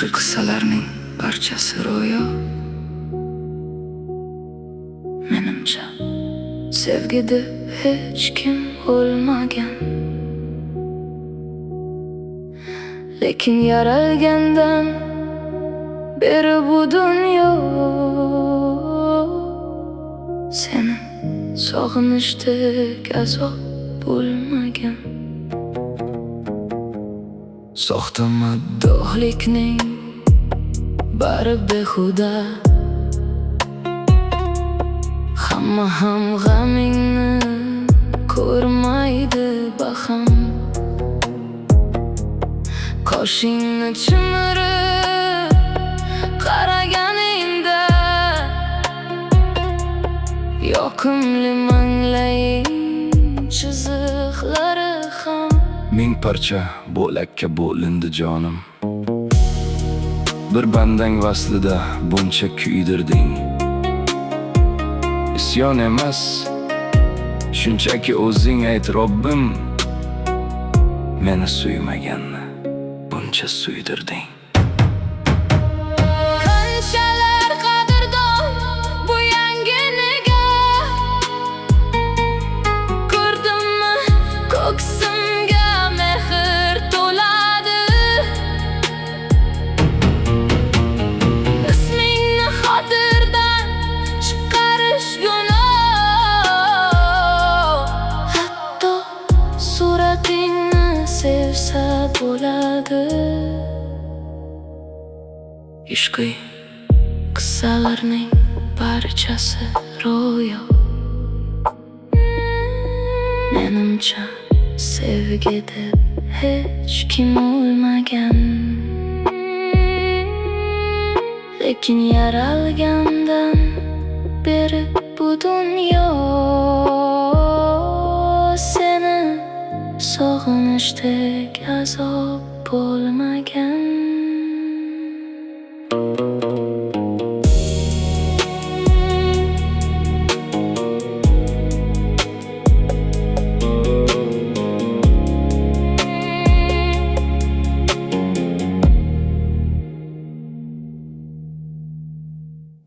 ishqiy qissalarning barchasi ro'yo. Menimcha sevgida hech kim o'lmagan, lekin yaralgandan beri bu dunyo seni sog'inishdek azob bo'lmagan. Soxta maddohlikning bari behuda, hamma ham g'amingni ko'rmaydi baham. Qoshingni chimirib qaraganingda yoqimli manglaying chiziqlari ham ming parcha bo'lakka bo'lindi jonim. Bir bandang vaslida buncha kuydirding. Isyon emas, shunchaki o'zing ayt Robbim, meni suymaganni buncha suydirding. Qanchalar qadrdon bu yangi nigoh, ko'rdimmi ko'ksimga mehr to'ladi. Ismingni xotirdan chiqarish gunoh, hatto suratingni sevsa bo'ladi. Ishqiy qissalarning barchasi ro'yo. Menimcha sevgi deb hech kim o'lmagan, lekin yaralgandan beri bu dunyo seni sog'inishdek azob bo'lmagan.